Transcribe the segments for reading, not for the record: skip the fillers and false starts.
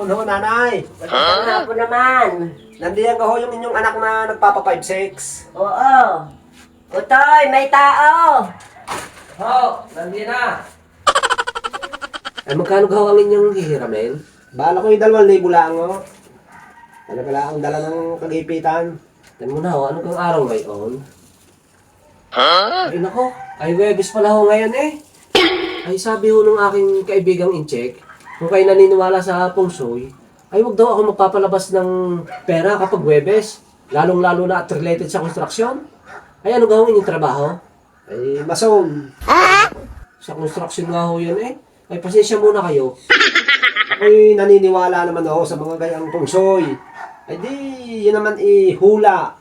hapon ho, nanay. Magandang hapon naman. Nandiyan ka ho yung inyong anak na nagpapa 5'6". Oo. Utoy, may tao. Ho, nandiyan na. Ay, magkano ka ho ang inyong hihiramin? Bala ko yung 2,000 lang ho. Talaga lang ang dala ng kagipitan. Tignan mo na ho, ano kang araw ngayon? Ay nako, ay Webes pala ho ngayon eh. Ay sabi ho nung aking kaibigang Incheck, kung kayo naniniwala sa Pungsoy, ay wag daw ako magpapalabas ng pera kapag Webes, lalong-lalo na at related sa construction. Ay ano ga ho inyong trabaho? Ay, mason. Sa construction nga ho yun eh. Ay pasensya muna kayo. Ako'y naniniwala naman ho sa mga gayang pungsoy. Ay di, yun naman hula.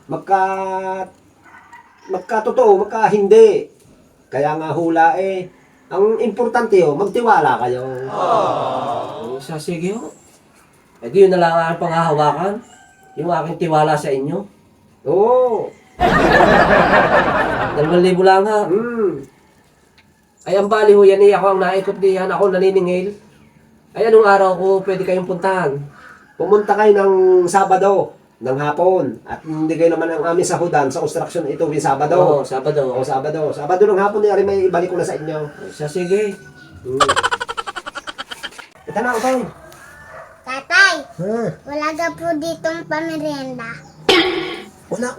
Magkatotoo, magka-hindi. Kaya nga hula ang importante ho, magtiwala kayo. Ay, sige ho. Ay di yun na lang ang panghahawakan. Yung aking tiwala sa inyo. Oo. 2,000 lang ha. Ay, ang bali ho yan eh. Ako ang naikot diyan. Ako naniningil. Ay, anong araw ko pwede kayong puntahan? Pumunta kayo ng Sabado, ng hapon. At hindi kayo naman ang aming sahudan sa construction ito yung Sabado. Oo, Sabado. O, Sabado. Sabado ng hapon ni Ari, may ibalik ko na sa inyo. Ay, sige. Ito na, Utol. Tatay, Ha? wala ka po ditong pamerienda.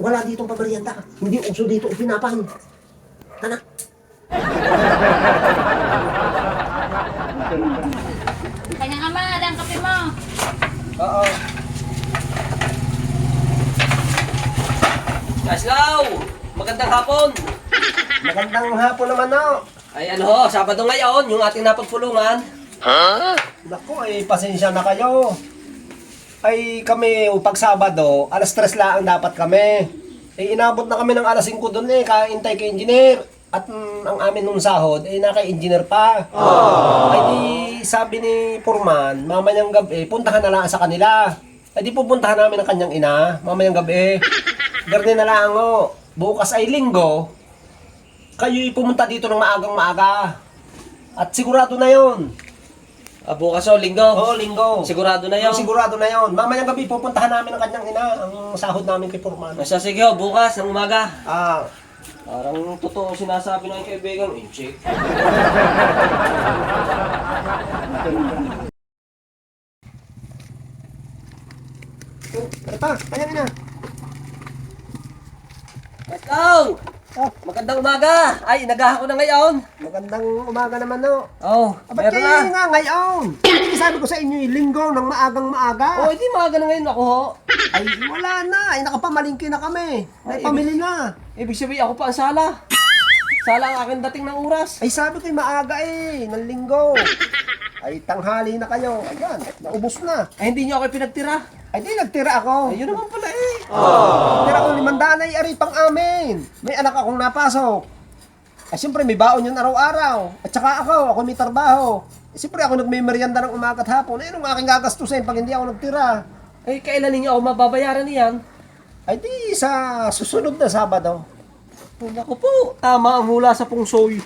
Wala ditong pabarianta. Hindi uso dito ipinapan. Tana. Kanya nga ma, ang kape mo. Oo. Kaslaw! Magandang hapon! Magandang hapon naman, no. Ay, ano ho, Sabado ngayon, yung ating napagpulungan. Naku, pasensya na kayo. Ay, kami, pag Sabado, alas 3 lang dapat kami. Inabot na kami ng alas 5 doon kaintay kay engineer. At ang amin nung sahod, naka-engineer pa. Ay di, sabi ni Purman, mamayang gabi, puntahan na lang sa kanila. Ay di pupuntahan namin ang kanyang ina, mamayang gabi. Garne na lang o, bukas ay linggo, kayo'y pumunta dito ng maagang maaga. At sigurado na yon. Bukas o, linggo. Oo, linggo. Sigurado na yun. Sigurado na yon. Mamayang gabi, pupuntahan namin ang kanyang ina, ang sahod namin kay Purman. Ay, sige ho, bukas ng umaga. Ah, Parang totoo sinasabi ng kaibigang Incheck. ano pa? Kanyang ina. Kaslaw! Magandang umaga! Ay, nagaha ko na ngayon. Magandang umaga naman, no. Oh, Ba't meron kayo na. nga ngayon? Sabi ko sa inyo, linggo ng maagang maaga. Oh, hindi maaga na ngayon ako ho. Ay, wala na. Ay, nakapamalingki na kami. May pamili na. Ibig sabihin ako pa ang sala. Sala ang aking dating ng oras. Ay, sabi ko maaga ng linggo. Ay, tanghali na kayo. Ayan, naubos na. Ay, hindi niyo ako pinagtira. Ay, di, nagtira ako. Ayun naman pala eh. Nagtira ako 500 ay ari pang amin. May anak akong napasok. Ay, siyempre, may baon yun araw-araw. At saka ako may trabaho. Siyempre, ako nagme-merienda ng umaga at hapon. Ay, anong aking gagastusin pag hindi ako nagtira? Ay, kailan ninyo ako mababayaran niyan? Ay, di, sa susunod na Sabado. Naku po, tama ang hula sa pungsoy.